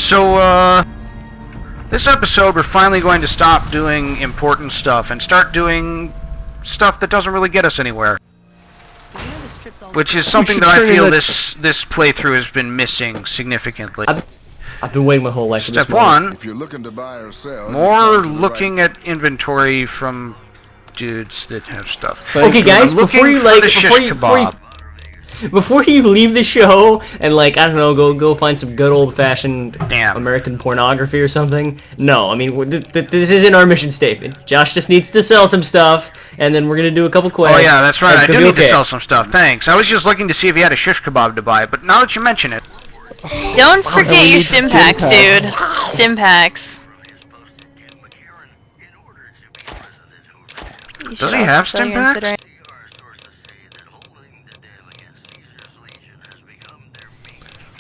So, this episode we're finally going to stop doing important stuff and start doing stuff that doesn't really get us anywhere. Which is something that I feel this playthrough has been missing significantly. I've been waiting my whole life for this Step one, if you're looking to buy or sell, more looking at inventory from dudes that have stuff. Okay, guys, before you leave the show and I don't know, go find some good old-fashioned American pornography or something. No, I mean this isn't our mission statement. Josh just needs to sell some stuff, and then we're gonna do a couple quests. Oh yeah, that's right. I do need to sell some stuff. Thanks. I was just looking to see if you had a shish kebab to buy, but now that you mention it, don't forget your stim packs, dude. Stim packs. Does he have stim packs?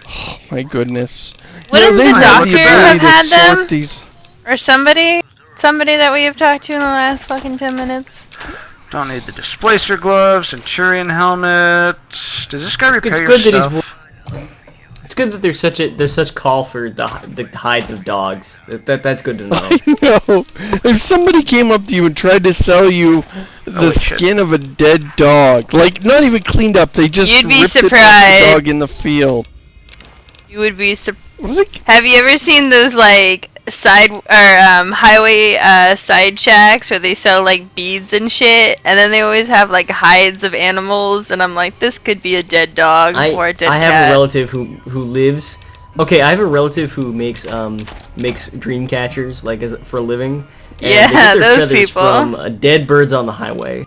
Oh my goodness. Wouldn't the doctor have had them? These... Or somebody that we have talked to in the last fucking 10 minutes? Don't need the displacer gloves, Centurion helmet. Does this guy repair your stuff? It's good that there's such call for the hides of dogs. That's good to know. I know. If somebody came up to you and tried to sell you the skin of a dead dog, not even cleaned up, they just ripped it off the dog in the field. You would be surprised. Have you ever seen those highway side shacks where they sell beads and shit, and then they always have hides of animals, and I'm like, this could be a dead dog or a dead cat. I have a relative who lives. Okay, I have a relative who makes dream catchers for a living. And yeah, they get their those people from dead birds on the highway.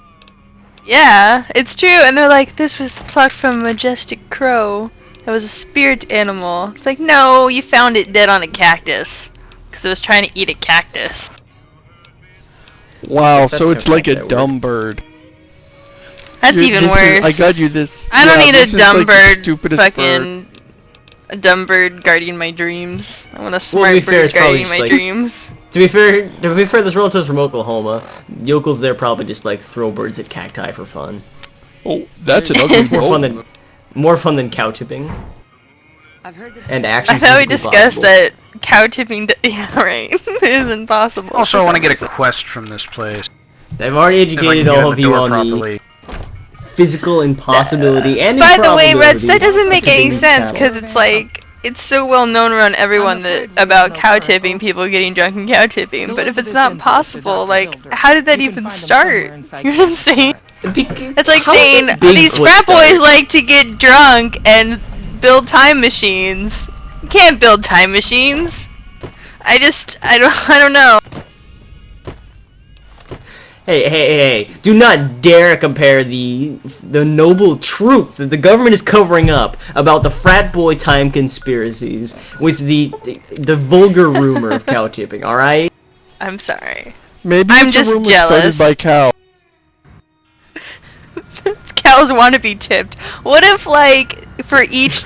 Yeah, it's true, and they're like, this was plucked from a majestic crow. It was a spirit animal. It's like, no, you found it dead on a cactus. Because it was trying to eat a cactus. Wow, so it's like a dumb bird. That's even worse. I got you this. I don't need a dumb bird fucking... a dumb bird guarding my dreams. I want a smart bird guarding my dreams. To be fair, this relative's from Oklahoma. Yokels there probably just throw birds at cacti for fun. Oh, that's an ugly more fun than cow tipping. And actually, I thought we discussed that cow tipping. Yeah, right. is impossible. Also, I want to get a quest from this place. I've already educated all of you on the physical impossibility and by the way, Reds, that doesn't make any sense because it's so well known around everyone about cow tipping, people getting drunk and cow tipping. But if it's not possible, how did that even start? You know what I'm saying? It's like saying these frat boys like to get drunk and build time machines. You can't build time machines. I don't know. Hey, do not dare compare the noble truth that the government is covering up about the frat boy time conspiracies with the vulgar rumor of cow tipping, alright? I'm sorry. Maybe it's a rumor started by cow. Cows want to be tipped. What if, for each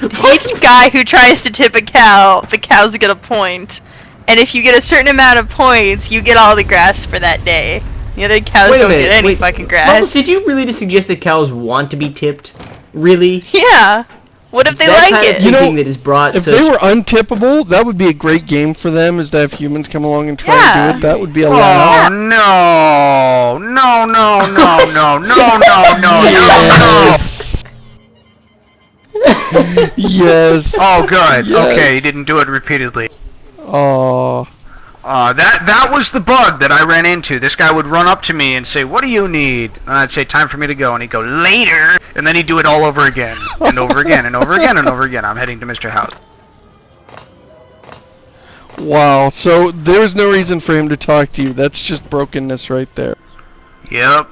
guy who tries to tip a cow, the cows get a point, and if you get a certain amount of points, you get all the grass for that day. The other cows don't get any fucking grass. Bubbles, did you really just suggest that cows want to be tipped? Really? Yeah. What if they like it? That is brought if they were untippable, that would be a great game for them, is to have humans come along and try to do it. That would be a lot. Oh, no. Yes. Yes. Oh, good. Yes. Okay, you didn't do it repeatedly. Oh. That was the bug that I ran into. This guy would run up to me and say, "What do you need?" And I'd say, "Time for me to go." And he'd go, "Later." And then he'd do it all over again, and over again, and over again, and over again. I'm heading to Mr. House. Wow. So there's no reason for him to talk to you. That's just brokenness right there. Yep.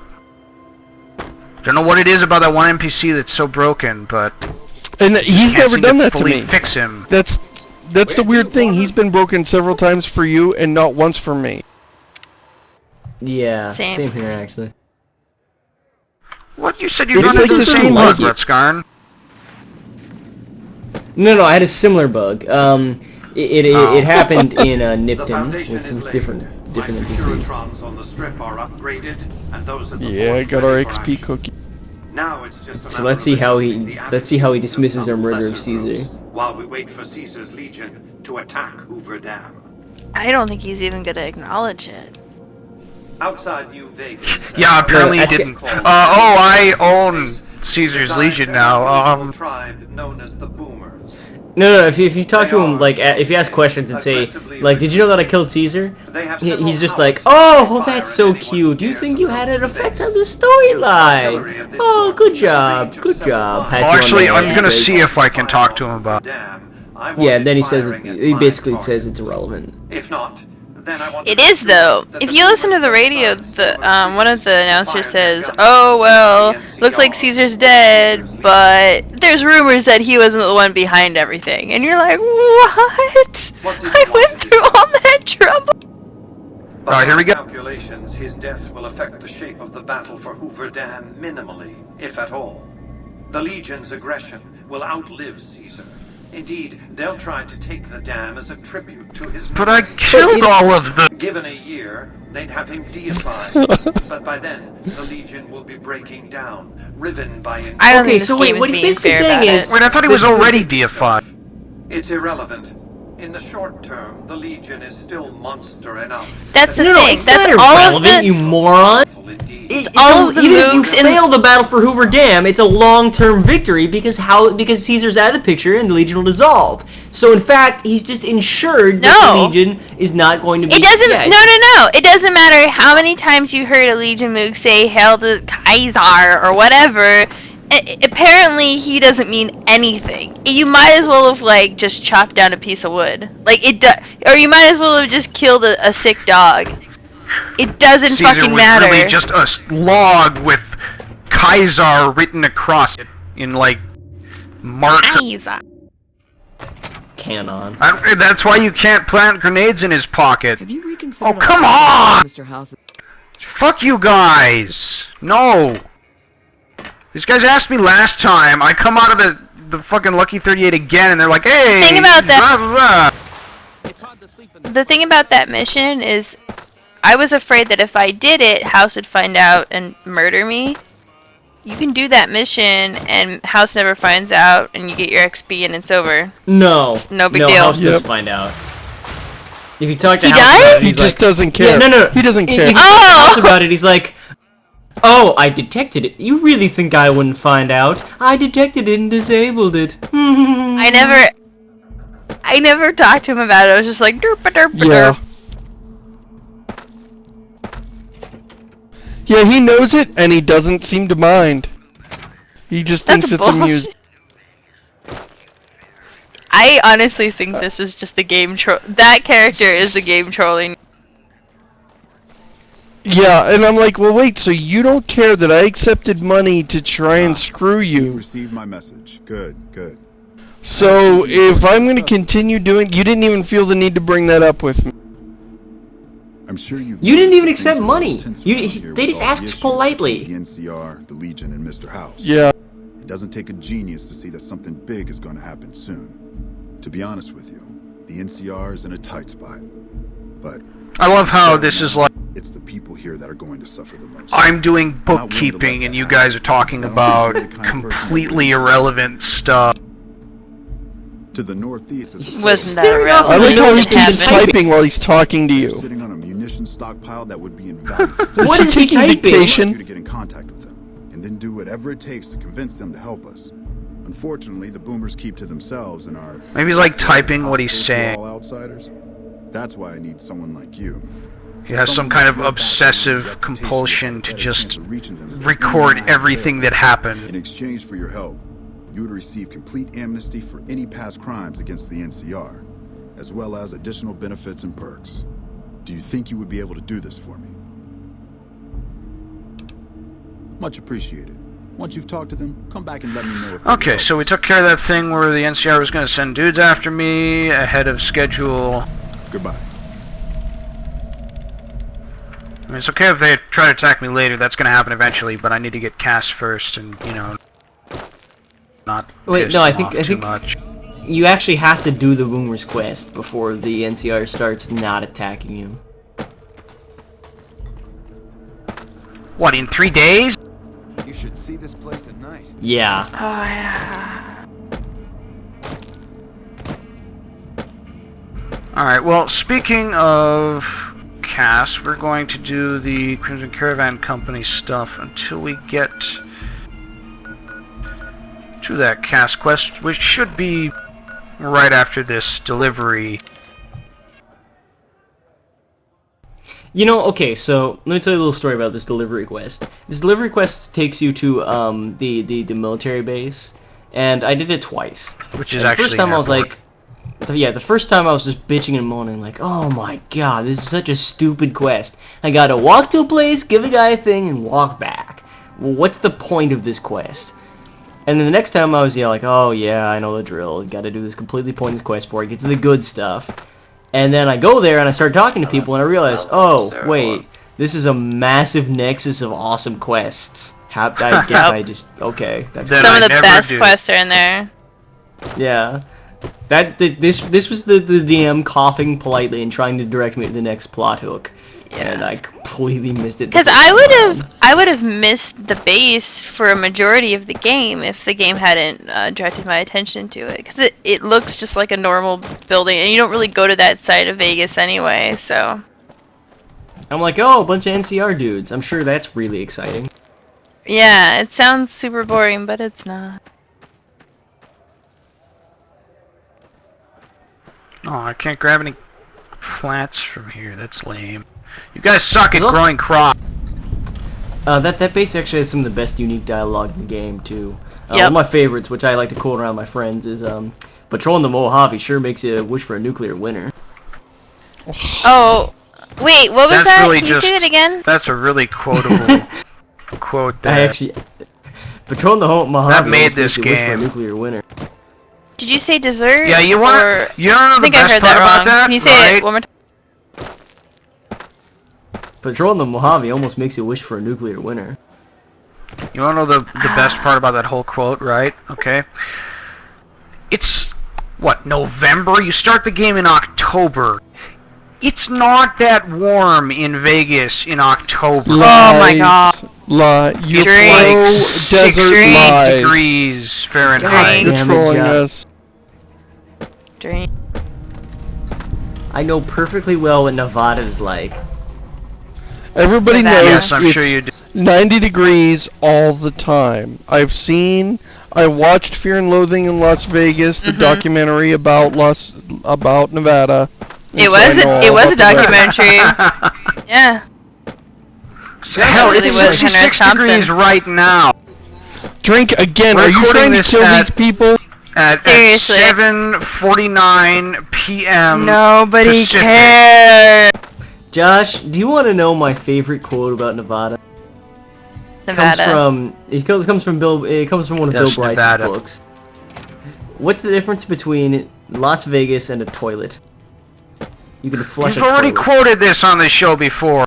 Don't know what it is about that one NPC that's so broken, but and he's never done that to me. Fix him. That's the weird thing. He's been broken several times for you and not once for me. Yeah, same here actually. What? You said you run into the same bug, Rutskarn? No, I had a similar bug. It happened in Nipton with some different NPCs. Yeah, I got our XP cookie. Now it's just a So matter let's see of how adjusting he the dismisses our some murder of lesser Caesar. groups while we wait for Caesar's legion to attack Hoover Dam. I don't think he's even gonna acknowledge it. Outside New Vegas. Yeah, apparently he ask didn't. Oh, I own Caesar's Legion now. Tribe known as the Boomers. No, if you talk to him, like, if you ask questions and say, like, did you know that I killed Caesar? He's just like, oh, that's so cute. Do you think you had an effect on the storyline? Oh, good job. Well, actually, I'm gonna see if I can talk to him about it. Yeah, and then he says, he basically says it's irrelevant. If not, then I want It is though. If you listen to the radio, the one of the announcers says, "Oh well, looks like Caesar's dead, but there's rumors that he wasn't the one behind everything." And you're like, "What? I went through all that trouble." Alright, here we go. Calculations, his death will affect the shape of the battle for Hoover Dam minimally, if at all. The Legion's aggression will outlive Caesar. Indeed, they'll try to take the dam as a tribute to his... But I killed all of them! Given a year, they'd have him deified. But by then, the Legion will be breaking down, riven by... I don't Okay, think so this wait, game what is he's being basically fair saying about is... it. Wait, I thought he was already deified. It's irrelevant. In the short term, the Legion is still monster enough. That's the No, thing. it's That's not all of irrelevant, the. you moron! all of the even if moves you in- fail the battle for Hoover Dam, it's a long-term victory because Caesar's out of the picture and the Legion will dissolve. So in fact, he's just ensured that the No. Legion is not going to be... It doesn't. Yeah, No. It doesn't matter how many times you heard a Legion move say "Hail the Kaiser" or whatever. Apparently, he doesn't mean anything. You might as well have like just chopped down a piece of wood, like it. Or you might as well have just killed a sick dog. It doesn't Caesar fucking was matter. really just a log with Kaiser written across it in like marker. Kaiser. canon. That's why you can't plant grenades in his pocket. Have you reconsidered? Oh, come on! Mr. House. Fuck you guys! No! These guys asked me last time. I come out of the fucking Lucky 38 again, and they're like, "Hey!" The thing about that- blah, blah, blah. The thing about that mission is, I was afraid that if I did it, House would find out and murder me. You can do that mission, and House never finds out, and you get your XP, and it's over. No. It's no big deal. House does Yep. find out. If you talk to He House does? about it, He he's just like, doesn't care. Yeah, no. He doesn't care. If you talk to Oh! House about it, he's like, "Oh, I detected it. You really think I wouldn't find out? I detected it and disabled it." I never talked to him about it. I was just like, derp derp Yeah. Yeah, he knows it, and he doesn't seem to mind. He just thinks it's amusing. I honestly think this is just a game troll. That character is the game trolling. Yeah, and I'm like, well, wait, so you don't care that I accepted money to try and screw you? Received my message. Good, good. So if I'm going to continue doing, you didn't even feel the need to bring that up with me. I'm sure you've. You didn't noticed even that accept things are money. tense You- around he- here they with just all asked the issues politely. between The NCR, the Legion, and Mr. House. Yeah. It doesn't take a genius to see that something big is going to happen soon. To be honest with you, the NCR is in a tight spot. But I love how this is like it's the people here that are going to suffer the most. I'm doing not willing to let bookkeeping that and you happen. guys are talking I don't about think you're the kind of person that completely really- irrelevant stuff. To the northeast, it's Wasn't that Staring real? off I like how he Didn't keeps happen. typing while he's talking to They're you. sitting on a munition stockpile that would be invaluable. What is he taking typing? dictation? You to get in contact with them, and then do whatever it takes to convince them to help us. Unfortunately, the boomers keep to themselves and are Maybe he's like typing what he's hostile to saying. all outsiders. That's why I need someone like you. He has some Someone kind with of your background and obsessive reputation compulsion with a to better just chance of reaching them than record anyone I have everything failed. that happened. In exchange for your help, you would receive complete amnesty for any past crimes against the NCR, as well as additional benefits and perks. Do you think you would be able to do this for me? Much appreciated. Once you've talked to them, come back and let me know if they Okay, help so we us. took care of that thing where the NCR was going to send dudes after me ahead of schedule. Goodbye. I mean, it's okay if they try to attack me later. That's going to happen eventually, but I need to get Cass first and, you know, not Wait, piss no, I them think- off I too think- much. You actually have to do the Boomer's quest before the NCR starts not attacking you. What, in 3 days? You should see this place at night. Yeah. Oh yeah. Alright, well, speaking of Cass, we're going to do the Crimson Caravan Company stuff until we get to that Cass quest, which should be right after this delivery. You know, okay, so let me tell you a little story about this delivery quest. This delivery quest takes you to the military base, and I did it twice. Which is and actually the first time I was airport. like, yeah, the first time I was just bitching and moaning, like, oh my god, this is such a stupid quest. I gotta walk to a place, give a guy a thing, and walk back. Well, what's the point of this quest? And then the next time I was, yeah, like, oh yeah, I know the drill. Gotta do this completely pointless quest before I get to the good stuff. And then I go there and I start talking to people and I realize, oh, wait, this is a massive nexus of awesome quests. I guess I just, okay, that's Then Some of I the never best do. quests are in there. yeah. This was the DM coughing politely and trying to direct me to the next plot hook. And I completely missed it. Because I would have missed the base for a majority of the game if the game hadn't directed my attention to it. Because it looks just like a normal building, and you don't really go to that side of Vegas anyway. So I'm like, oh, a bunch of NCR dudes. I'm sure that's really exciting. yeah, it sounds super boring, but it's not. Oh, I can't grab any plants from here. That's lame. You guys suck at There's also- growing crops. That base actually has some of the best unique dialogue in the game too. One Yep. of my favorites, which I like to quote around my friends, is patrolling the Mojave sure makes you wish for a nuclear winter. Oh, wait, what was That's that? really Can you say just- that again? That's a really quotable quote there. I actually patrolling the Mojave That made almost this makes you wish for a game. nuclear winter. Did you say dessert? Yeah, you or... want to know I the think I best heard part that about wrong. that, Can you say right? it one more time? Patrolling the Mojave almost makes you wish for a nuclear winter. You want to know the best part about that whole quote, right? Okay. It's, what, November? You start the game in October. It's not that warm in Vegas in October. Oh my god. You It's like desert 68 lies. degrees Fahrenheit. You're Damn it, trolling Jeff. us. Drink. I know perfectly well what Nevada's like. Everybody Nevada. knows Yes, I'm it's sure you do. 90 degrees all the time. I watched Fear and Loathing in Las Vegas, the documentary about Nevada. And It so I was know all it was a about the weather. documentary. Yeah. Hell, really it's was Henry 66 Thompson. degrees right now. Drink again. We're Are you recording trying to this kill at- these people? At Seriously. 7:49 p.m. Nobody Pacific. cares. Josh, do you want to know my favorite quote about Nevada? Nevada. It comes from one of Yes, Bill Bryce's Nevada. books. What's the difference between Las Vegas and a toilet? You can flush You've a already toilet. quoted this on the show before.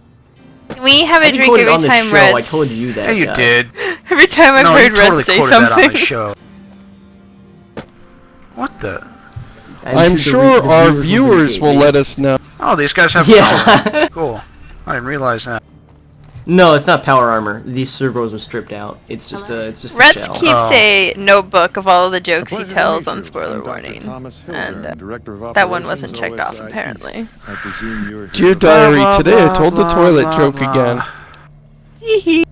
Can we have I a didn't drink quote it every on the time show. Red? I told you that. Yeah, you Josh. did. Every time I've No, you heard totally Red say quoted that on something. the show. What the? I'm sure the our viewers viewers will vindicate me. let us know. Oh, these guys have Yeah. power. Cool. I didn't realize that. No, it's not power armor. These servos were stripped out. It's just a Red shell. keeps Oh. a notebook of all the jokes he Pleasure to tells meet on you. spoiler I'm Dr. warning, Thomas and Hildebrand, Director of that one wasn't Operations, checked off OSI apparently. East. I presume you're Dear here diary, blah, today I blah, told the blah, toilet blah, joke blah. again.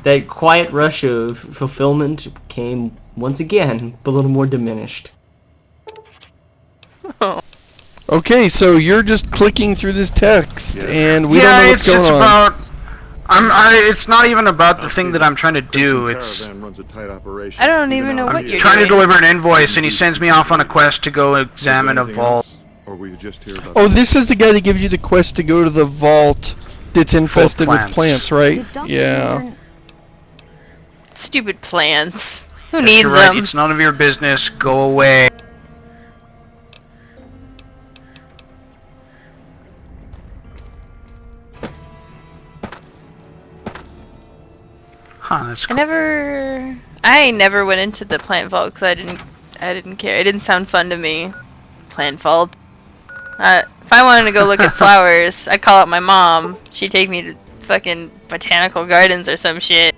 That quiet rush of fulfillment came once again, but a little more diminished. Okay, so you're just clicking through this text, and we don't Yeah, know what's it's going on. about. It's not even about the thing that I'm trying to do. It's I don't even know what you're trying to doing. deliver an invoice, and he sends me off on a quest to go examine a vault. Or were you just here about Oh, this is the guy that gives you the quest to go to the vault that's infested with plants. plants, right? Yeah. Stupid plants. Who Yes, needs you're right. them? It's none of your business. Go away. Huh, that's cool. I never went into the plant vault because I didn't care. It didn't sound fun to me. Plant vault. If I wanted to go look at flowers, I'd call out my mom. She'd take me to fucking botanical gardens or some shit.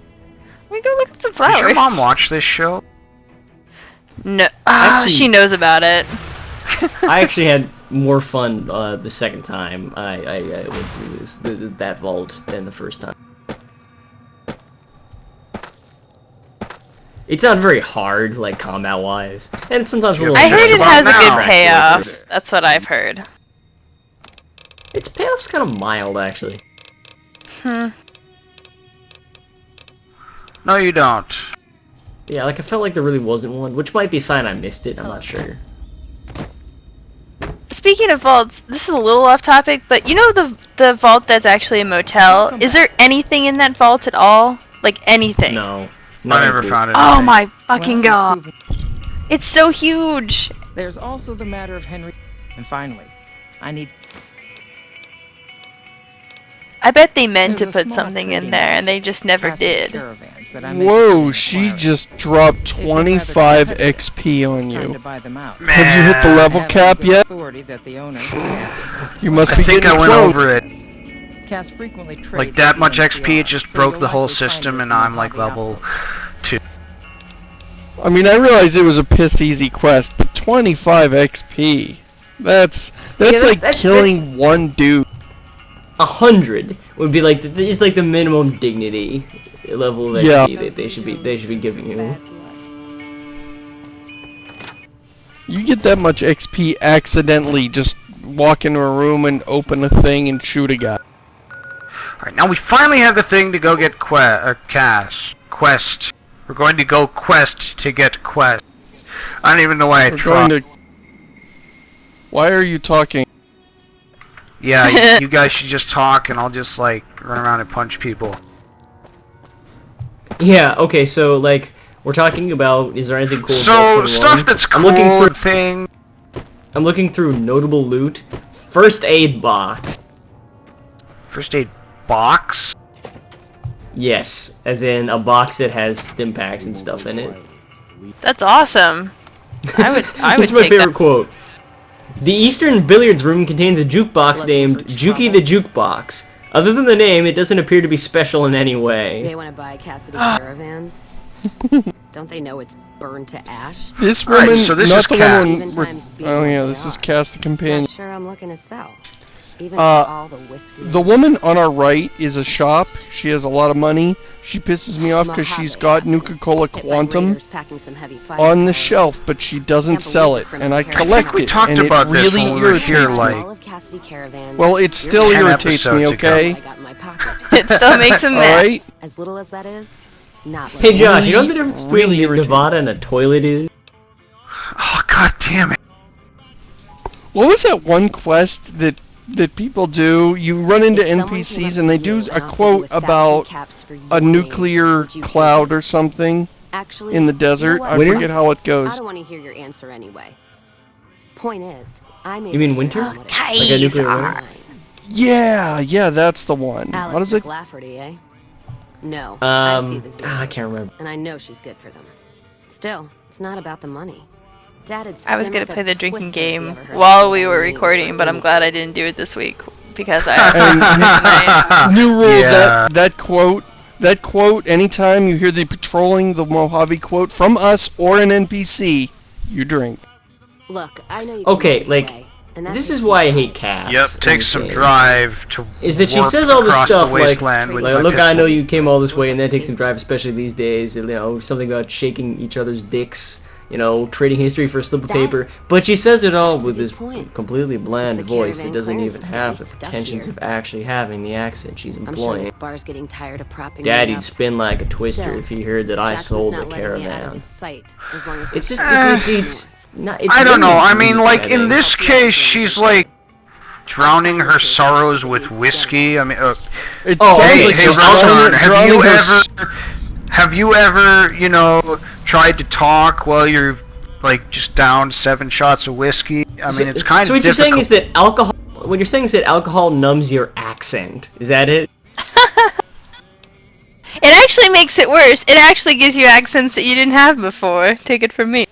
We go look at some flowers. Did your mom watch this show? No. Actually- She knows about it. I actually had more fun the second time I went through that vault than the first time. It's not very hard, like combat-wise, and sometimes a little. I heard it has a now. good payoff. That's what I've heard. Its payoff's kind of mild, actually. No, you don't. Yeah, like I felt like there really wasn't one, which might be a sign I missed it. I'm not sure. Speaking of vaults, this is a little off topic, but you know the vault that's actually a motel? Is there anything in that vault at all? Like anything? No. I never found it. Oh my fucking god! It's so huge. There's also the matter of Henry. And finally, I need. I bet they meant to There's a put small something in trading there and they just never Cassidy did. caravans that I made Whoa, for she inquiry. just dropped If you'd rather 25 competitive, XP on it's time you. to buy them out. Have you hit the level I have cap legal yet? authority that the owner has. You must I be think getting I went close. over it. Cass frequently trades Like that with much the XP, it NCR, just so broke you'll the whole likely find system, it and in the I'm like hobby level outpost. 2. I mean, I realized it was a piss easy quest, but 25 XP. That's like killing one dude. 100 would be like is like the minimum dignity level of Yeah. XP that they should be giving you. You get that much XP accidentally, just walk into a room and open a thing and shoot a guy. Alright, now we finally have the thing to go get quest. We're going to go quest to get quest. I don't even know why I We're tried. going to... Why are you talking? Yeah, you guys should just talk and I'll just like run around and punch people. Yeah. Okay. So like we're talking about. Is there anything cool? So about stuff 21? that's I'm cool looking and through. thing. I'm looking through notable loot. First aid box. First aid box. Yes, as in a box that has stim packs and stuff in it. That's awesome. I would This is my take favorite that. quote. The Eastern billiards room contains a jukebox named Juki the Jukebox. Other than the name, it doesn't appear to be special in any way. They want to buy Cassidy caravans. Don't they know it's burned to ash? This Alright, woman, so this not is the Cat. one. Even We're, times being oh what yeah, they this is are. Cass the companion. Not sure I'm looking to sell. Even Uh, for all the whiskey. The woman on our right is a shop. She has a lot of money. She pisses me off because she's got Nuka-Cola Hit by Quantum raiders packing some heavy on the firepower. shelf, but she doesn't Can't sell believe it, the and I Crimson collect we it, talked and about it this really when we were irritates here, me. like- All of Cassidy caravans. Well, it still 10 irritates me, episodes ago. okay? I got in my pockets. It still makes him mad. Alright? As little as that is, not Hey like Josh, you know what the difference between really irritating. Nevada and a toilet is? Oh god damn it. What was that one quest that people do? You run into If someone came NPCs up and they to do you a and offered you quote 1,000 about caps for a your name, nuclear would you take cloud it? or something Actually, in the you know desert. what? I Winter? forget how it I goes. don't want to hear your answer anyway. Point is, I made You mean it clear winter? on what it Like is. a nuclear winter? Mine. Yeah, that's the one. How Alice does it? Lafferty, eh? No, I see the zeros, I can't remember. and I know she's good for them. Still, it's not about the money. Dad had I was spin gonna like a play the drinking twister if he game ever heard while of we were Halloween recording, for but I'm anything. glad I didn't do it this week because I And tonight. new rule Yeah. that quote. Anytime you hear the patrolling the Mojave quote from us or an NPC, you drink. Look, I know you Okay, can like, sway, and that This makes is me why I proud. hate Cass. Yep, in takes this some game. drive to Is that she warp says all this across stuff the like, wasteland with like, my look, I pistol. know you came all this way, and that takes some drive, especially these days. You know, something about shaking each other's dicks. You know, trading history for a slip of That- paper. But she says it all that's a with good this point. completely bland It's a voice that caravan doesn't clearance even that's got have me the stuck pretensions here. of actually having the accent she's I'm sure employing. this bar's getting tired of propping me Daddy'd up. spin like a twister Still, if he heard that I Jackson's sold a not letting me out of caravan. his sight, as long as It's just, Eh. it's not, it's I don't know. I really mean, weak, like I in think. this case, she's like drowning her sorrows with whiskey. I mean, It Oh, sounds hey, like hey, she's Roshan, drowning her have you ever, you know, tried to talk while you're like just down 7 shots of whiskey? I mean, it's kind so of what you're saying is difficult. that alcohol. What you're saying is that alcohol numbs your accent. Is that it? It actually makes it worse. It actually gives you accents that you didn't have before. Take it from me.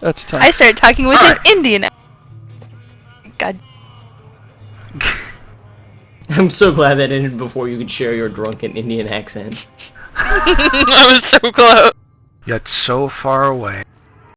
That's tough. I started talking with an Indian. God. I'm so glad that ended before you could share your drunken Indian accent. I was so close. Yet so far away.